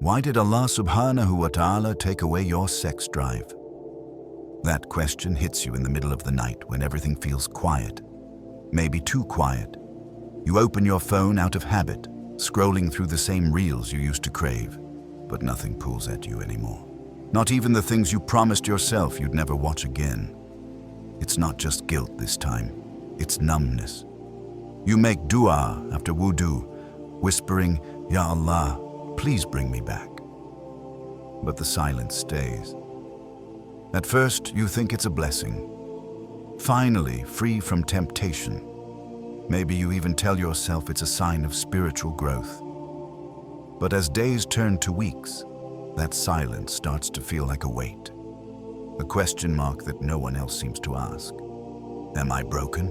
Why did Allah subhanahu wa ta'ala take away your sex drive? That question hits you in the middle of the night when everything feels quiet, maybe too quiet. You open your phone out of habit, scrolling through the same reels you used to crave, but nothing pulls at you anymore. Not even the things you promised yourself you'd never watch again. It's not just guilt this time, it's numbness. You make du'a after wudu, whispering, Ya Allah, please bring me back. But the silence stays. At first, you think it's a blessing. Finally, free from temptation. Maybe you even tell yourself it's a sign of spiritual growth. But as days turn to weeks, that silence starts to feel like a weight. A question mark that no one else seems to ask. Am I broken?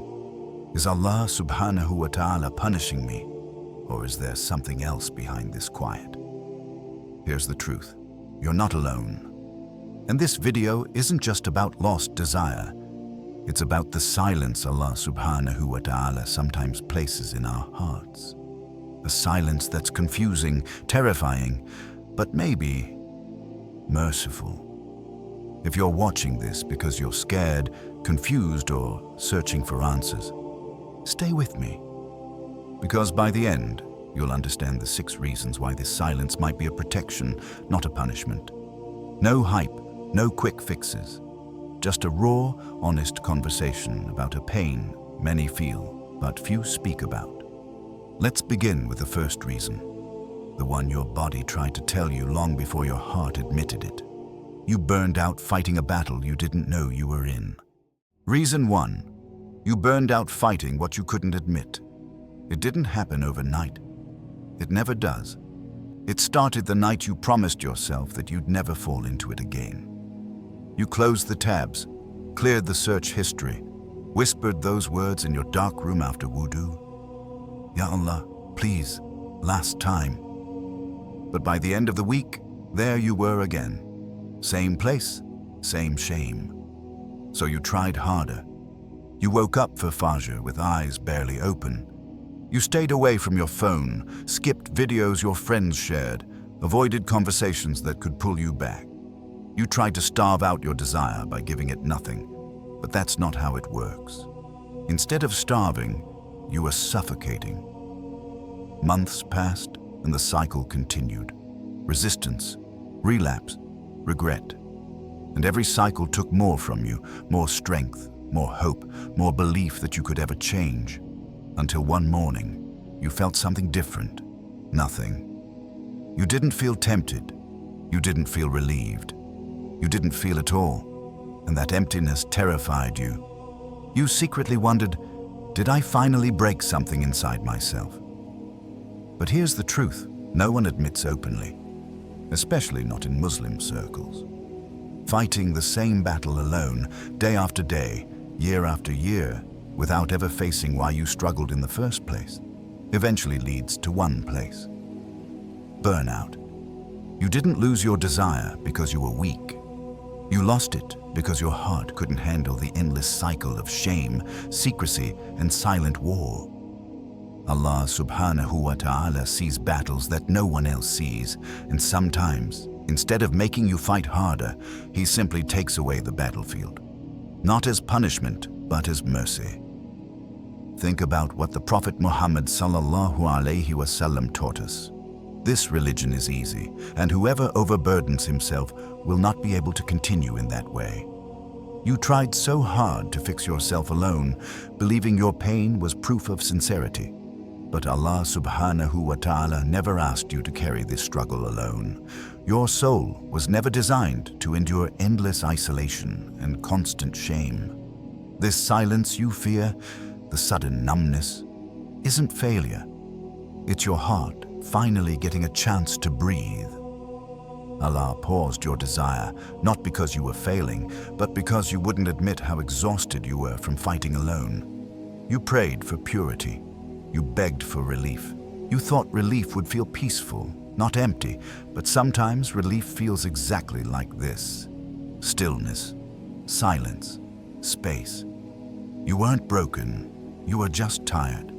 Is Allah subhanahu wa ta'ala punishing me? Or is there something else behind this quiet? Here's the truth. You're not alone. And this video isn't just about lost desire. It's about the silence Allah subhanahu wa ta'ala sometimes places in our hearts. A silence that's confusing, terrifying, but maybe merciful. If you're watching this because you're scared, confused, or searching for answers, stay with me. Because by the end, you'll understand the 6 reasons why this silence might be a protection, not a punishment. No hype, no quick fixes. Just a raw, honest conversation about a pain many feel, but few speak about. Let's begin with the first reason. The one your body tried to tell you long before your heart admitted it. You burned out fighting a battle you didn't know you were in. Reason 1. You burned out fighting what you couldn't admit. It didn't happen overnight. It never does. It started the night you promised yourself that you'd never fall into it again. You closed the tabs, cleared the search history, whispered those words in your dark room after wudu. Ya Allah, please, last time. But by the end of the week, there you were again. Same place, same shame. So you tried harder. You woke up for Fajr with eyes barely open. You stayed away from your phone, skipped videos your friends shared, avoided conversations that could pull you back. You tried to starve out your desire by giving it nothing, but that's not how it works. Instead of starving, you were suffocating. Months passed and the cycle continued. Resistance, relapse, regret. And every cycle took more from you, more strength, more hope, more belief that you could ever change. Until one morning, you felt something different. Nothing. You didn't feel tempted. You didn't feel relieved. You didn't feel at all. And that emptiness terrified you. You secretly wondered, did I finally break something inside myself? But here's the truth. No one admits openly, especially not in Muslim circles. Fighting the same battle alone, day after day, year after year, without ever facing why you struggled in the first place, eventually leads to one place. Burnout. You didn't lose your desire because you were weak. You lost it because your heart couldn't handle the endless cycle of shame, secrecy, and silent war. Allah subhanahu wa ta'ala sees battles that no one else sees, and sometimes, instead of making you fight harder, He simply takes away the battlefield. Not as punishment, but as mercy. Think about what the Prophet Muhammad sallallahu alaihi wasallam taught us. This religion is easy, and whoever overburdens himself will not be able to continue in that way. You tried so hard to fix yourself alone, believing your pain was proof of sincerity. But Allah subhanahu wa ta'ala never asked you to carry this struggle alone. Your soul was never designed to endure endless isolation and constant shame. This silence you fear, the sudden numbness, isn't failure. It's your heart finally getting a chance to breathe. Allah paused your desire, not because you were failing, but because you wouldn't admit how exhausted you were from fighting alone. You prayed for purity. You begged for relief. You thought relief would feel peaceful, not empty, but sometimes relief feels exactly like this. Stillness, silence, space. You weren't broken, you were just tired.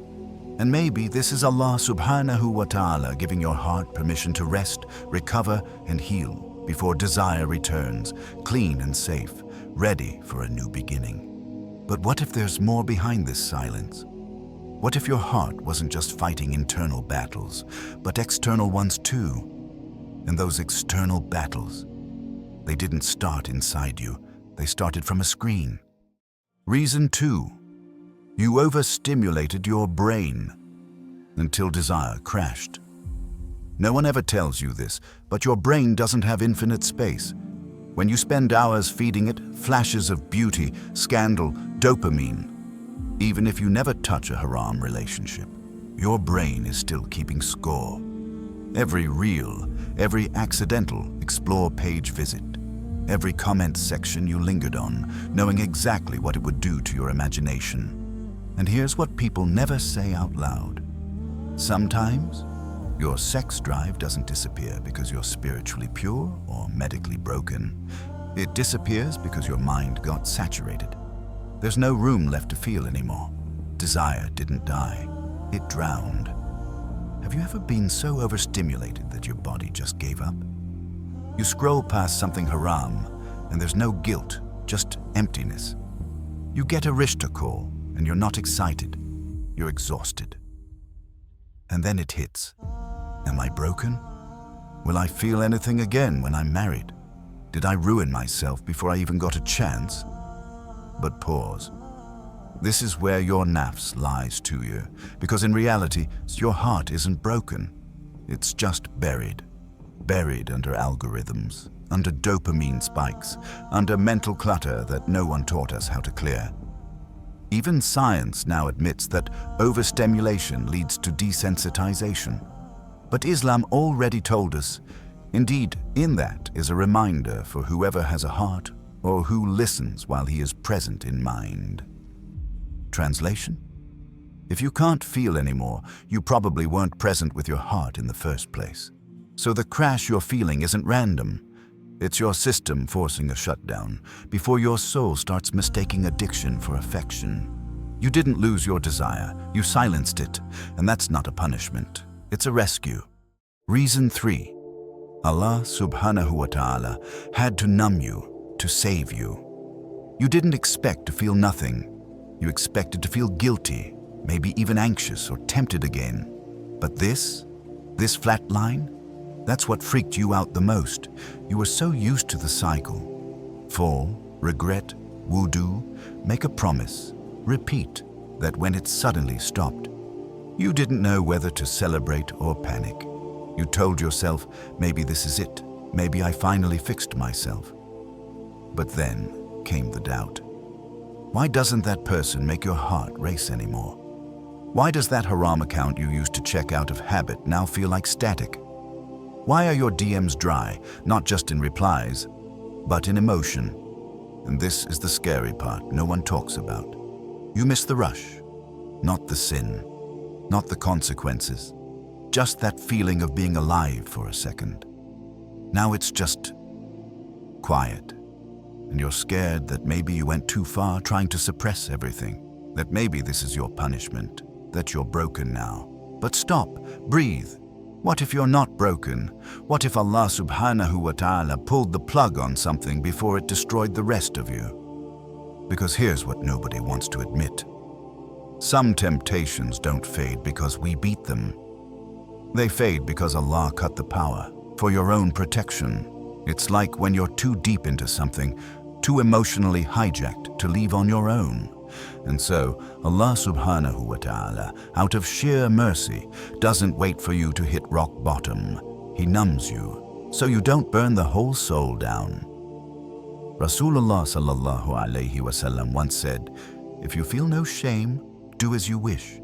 And maybe this is Allah subhanahu wa ta'ala giving your heart permission to rest, recover, and heal before desire returns, clean and safe, ready for a new beginning. But what if there's more behind this silence? What if your heart wasn't just fighting internal battles, but external ones too? And those external battles, they didn't start inside you, they started from a screen. Reason 2. You overstimulated your brain until desire crashed. No one ever tells you this, but your brain doesn't have infinite space. When you spend hours feeding it flashes of beauty, scandal, dopamine, even if you never touch a haram relationship, your brain is still keeping score. Every reel, every accidental explore page visit, every comment section you lingered on, knowing exactly what it would do to your imagination. And here's what people never say out loud. Sometimes, your sex drive doesn't disappear because you're spiritually pure or medically broken. It disappears because your mind got saturated. There's no room left to feel anymore. Desire didn't die, it drowned. Have you ever been so overstimulated that your body just gave up? You scroll past something haram, and there's no guilt, just emptiness. You get a rishta call, and you're not excited, you're exhausted. And then it hits. Am I broken? Will I feel anything again when I'm married? Did I ruin myself before I even got a chance? But pause. This is where your nafs lies to you, because in reality, your heart isn't broken. It's just buried under algorithms, under dopamine spikes, under mental clutter that no one taught us how to clear. Even science now admits that overstimulation leads to desensitization. But Islam already told us, indeed, in that is a reminder for whoever has a heart or who listens while he is present in mind. Translation? If you can't feel anymore, you probably weren't present with your heart in the first place. So the crash you're feeling isn't random. It's your system forcing a shutdown before your soul starts mistaking addiction for affection. You didn't lose your desire, you silenced it, and that's not a punishment. It's a rescue. Reason 3. Allah subhanahu wa ta'ala had to numb you, to save you. You didn't expect to feel nothing. You expected to feel guilty, maybe even anxious or tempted again. But this flat line, that's what freaked you out the most. You were so used to the cycle. Fall, regret, wudu, make a promise, repeat, that when it suddenly stopped, you didn't know whether to celebrate or panic. You told yourself, maybe this is it, maybe I finally fixed myself. But then came the doubt. Why doesn't that person make your heart race anymore? Why does that haram account you used to check out of habit now feel like static? Why are your DMs dry, not just in replies, but in emotion? And this is the scary part no one talks about. You miss the rush, not the sin, not the consequences, just that feeling of being alive for a second. Now it's just quiet, and you're scared that maybe you went too far trying to suppress everything, that maybe this is your punishment, that you're broken now. But stop, breathe. What if you're not broken? What if Allah subhanahu wa ta'ala pulled the plug on something before it destroyed the rest of you? Because here's what nobody wants to admit. Some temptations don't fade because we beat them. They fade because Allah cut the power for your own protection. It's like when you're too deep into something, too emotionally hijacked to leave on your own. And so, Allah subhanahu wa ta'ala, out of sheer mercy, doesn't wait for you to hit rock bottom. He numbs you, so you don't burn the whole soul down. Rasulullah sallallahu alayhi wasallam once said, "If you feel no shame, do as you wish."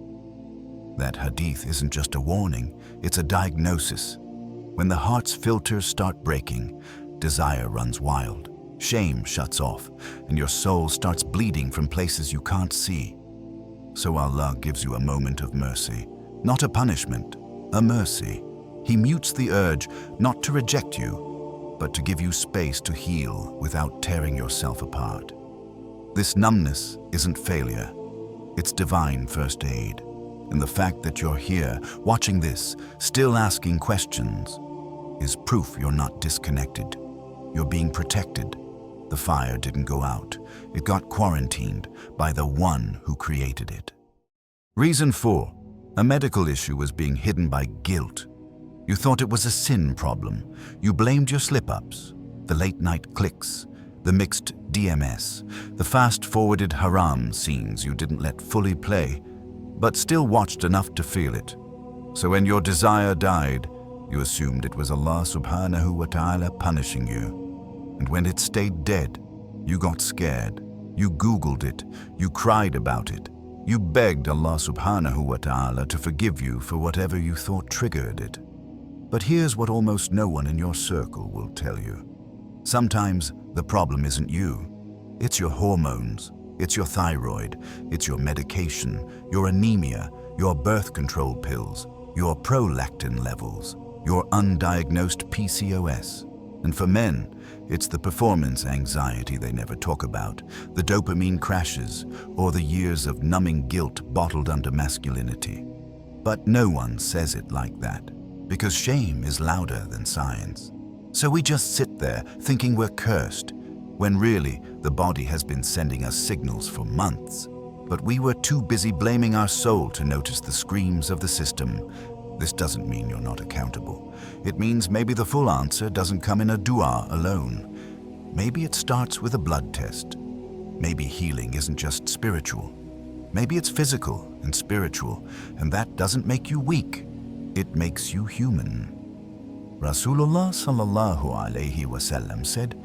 That hadith isn't just a warning, it's a diagnosis. When the heart's filters start breaking, desire runs wild. Shame shuts off, and your soul starts bleeding from places you can't see. So Allah gives you a moment of mercy, not a punishment, a mercy. He mutes the urge not to reject you, but to give you space to heal without tearing yourself apart. This numbness isn't failure, it's divine first aid. And the fact that you're here, watching this, still asking questions, is proof you're not disconnected. You're being protected. The fire didn't go out. It got quarantined by the one who created it. Reason 4. A medical issue was being hidden by guilt. You thought it was a sin problem. You blamed your slip-ups, the late-night clicks, the mixed DMS, the fast-forwarded haram scenes you didn't let fully play, but still watched enough to feel it. So when your desire died, you assumed it was Allah subhanahu wa ta'ala punishing you. And when it stayed dead, you got scared. You Googled it. You cried about it. You begged Allah subhanahu wa ta'ala to forgive you for whatever you thought triggered it. But here's what almost no one in your circle will tell you. Sometimes the problem isn't you. It's your hormones. It's your thyroid. It's your medication, your anemia, your birth control pills, your prolactin levels, your undiagnosed PCOS. And for men, it's the performance anxiety they never talk about, the dopamine crashes, or the years of numbing guilt bottled under masculinity. But no one says it like that, because shame is louder than science. So we just sit there thinking we're cursed, when really the body has been sending us signals for months. But we were too busy blaming our soul to notice the screams of the system. This doesn't mean you're not accountable. It means maybe the full answer doesn't come in a du'a alone. Maybe it starts with a blood test. Maybe healing isn't just spiritual. Maybe it's physical and spiritual, and that doesn't make you weak. It makes you human. Rasulullah sallallahu alayhi wasallam said,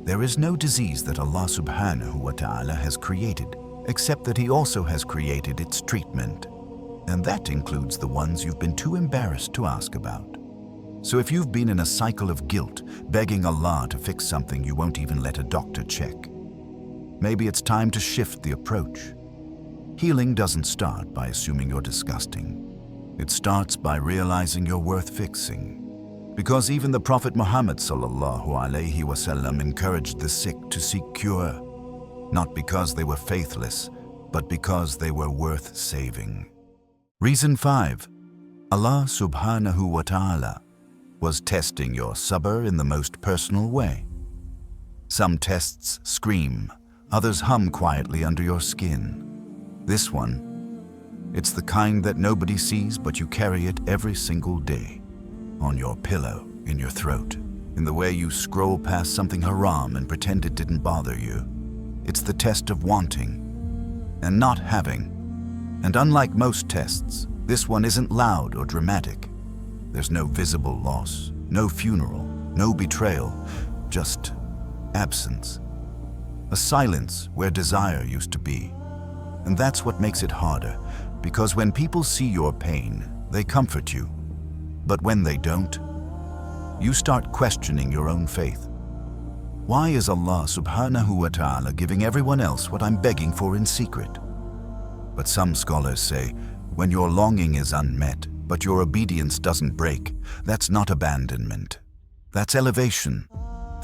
"There is no disease that Allah subhanahu wa ta'ala has created, except that He also has created its treatment. And that includes the ones you've been too embarrassed to ask about." So if you've been in a cycle of guilt, begging Allah to fix something you won't even let a doctor check, maybe it's time to shift the approach. Healing doesn't start by assuming you're disgusting. It starts by realizing you're worth fixing. Because even the Prophet Muhammad sallallahu alaihi wasallam encouraged the sick to seek cure, not because they were faithless, but because they were worth saving. Reason 5. Allah subhanahu wa ta'ala was testing your sabr in the most personal way. Some tests scream, others hum quietly under your skin. This one, it's the kind that nobody sees, but you carry it every single day. On your pillow, in your throat, in the way you scroll past something haram and pretend it didn't bother you. It's the test of wanting and not having. And unlike most tests, this one isn't loud or dramatic. There's no visible loss, no funeral, no betrayal, just absence. A silence where desire used to be. And that's what makes it harder, because when people see your pain, they comfort you. But when they don't, you start questioning your own faith. Why is Allah subhanahu wa ta'ala giving everyone else what I'm begging for in secret? But some scholars say, when your longing is unmet, but your obedience doesn't break, that's not abandonment. That's elevation.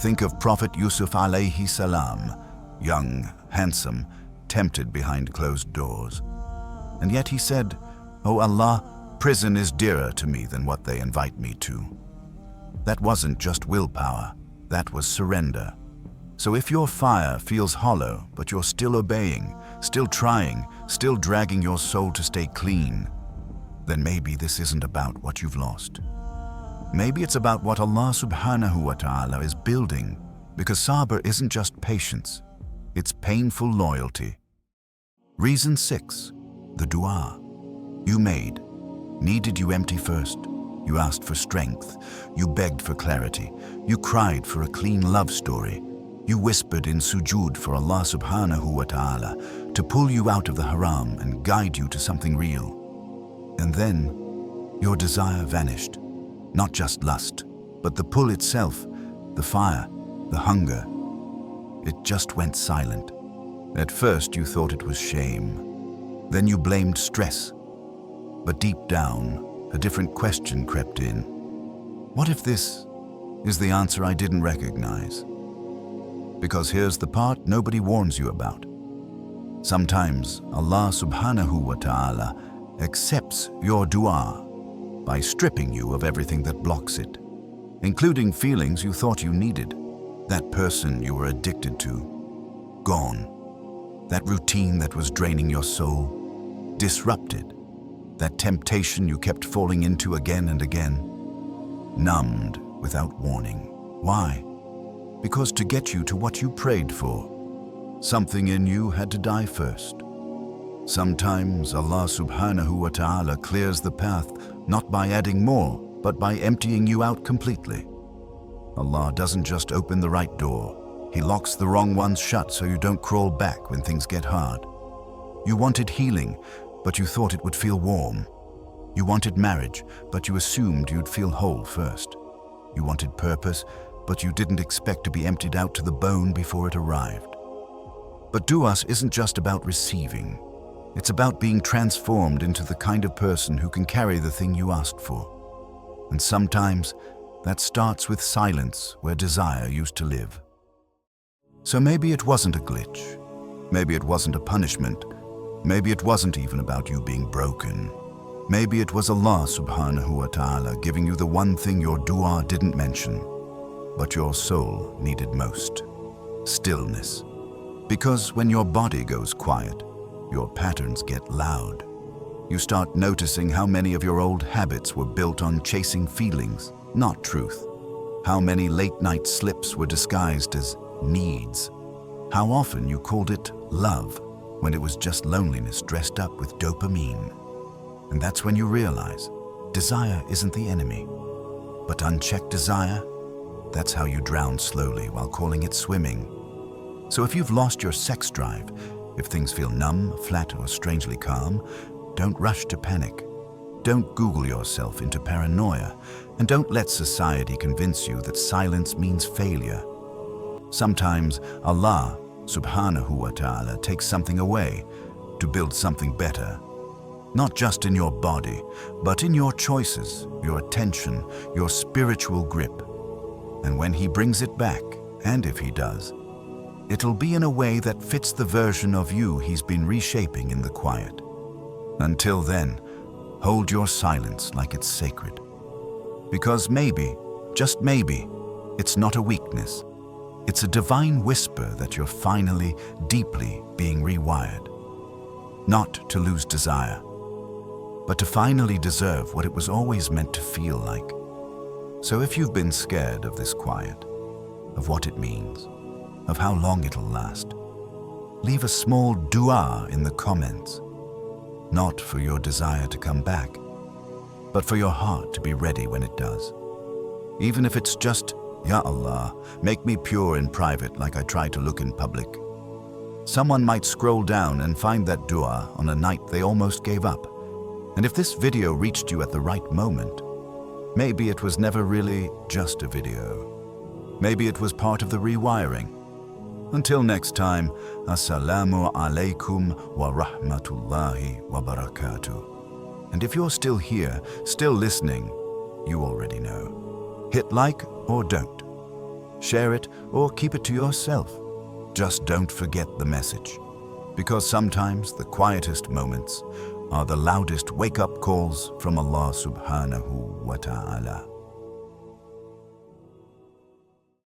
Think of Prophet Yusuf alayhi salam, young, handsome, tempted behind closed doors. And yet he said, "Oh Allah, prison is dearer to me than what they invite me to." That wasn't just willpower, that was surrender. So if your fire feels hollow, but you're still obeying, still trying, still dragging your soul to stay clean, then maybe this isn't about what you've lost. Maybe it's about what Allah subhanahu wa ta'ala is building, because sabr isn't just patience, it's painful loyalty. Reason 6, the du'a you made. Needed you empty first. You asked for strength. You begged for clarity. You cried for a clean love story. You whispered in sujood for Allah subhanahu wa ta'ala to pull you out of the haram and guide you to something real. And then your desire vanished. Not just lust, but the pull itself, the fire, the hunger. It just went silent. At first you thought it was shame. Then you blamed stress. But deep down, a different question crept in. What if this is the answer I didn't recognize? Because here's the part nobody warns you about. Sometimes Allah subhanahu wa ta'ala accepts your du'a by stripping you of everything that blocks it, including feelings you thought you needed, that person you were addicted to, gone, that routine that was draining your soul, disrupted, that temptation you kept falling into again and again, numbed without warning. Why? Because to get you to what you prayed for, something in you had to die first. Sometimes Allah subhanahu wa ta'ala clears the path not by adding more, but by emptying you out completely. Allah doesn't just open the right door, He locks the wrong ones shut so you don't crawl back when things get hard. You wanted healing, but you thought it would feel warm. You wanted marriage, but you assumed you'd feel whole first. You wanted purpose, but you didn't expect to be emptied out to the bone before it arrived. But du'a isn't just about receiving. It's about being transformed into the kind of person who can carry the thing you asked for. And sometimes that starts with silence where desire used to live. So maybe it wasn't a glitch. Maybe it wasn't a punishment. Maybe it wasn't even about you being broken. Maybe it was Allah subhanahu wa ta'ala giving you the one thing your du'a didn't mention, but your soul needed most: stillness. Because when your body goes quiet, your patterns get loud. You start noticing how many of your old habits were built on chasing feelings, not truth. How many late-night slips were disguised as needs. How often you called it love when it was just loneliness dressed up with dopamine. And that's when you realize desire isn't the enemy, but unchecked desire, that's how you drown slowly while calling it swimming. So if you've lost your sex drive, if things feel numb, flat, or strangely calm, don't rush to panic. Don't Google yourself into paranoia, and don't let society convince you that silence means failure. Sometimes Allah subhanahu wa ta'ala takes something away to build something better. Not just in your body, but in your choices, your attention, your spiritual grip. And when He brings it back, and if He does, it'll be in a way that fits the version of you He's been reshaping in the quiet. Until then, hold your silence like it's sacred. Because maybe, just maybe, it's not a weakness. It's a divine whisper that you're finally, deeply being rewired. Not to lose desire, but to finally deserve what it was always meant to feel like. So if you've been scared of this quiet, of what it means, of how long it'll last, leave a small du'a in the comments. Not for your desire to come back, but for your heart to be ready when it does. Even if it's just, Ya Allah, make me pure in private like I try to look in public. Someone might scroll down and find that du'a on a night they almost gave up. And if this video reached you at the right moment, maybe it was never really just a video. Maybe it was part of the rewiring. Until next time, Assalamu alaikum wa rahmatullahi wa barakatuh. And if you're still here, still listening, you already know. Hit like or don't. Share it or keep it to yourself. Just don't forget the message. Because sometimes the quietest moments are the loudest wake-up calls from Allah subhanahu wa ta'ala.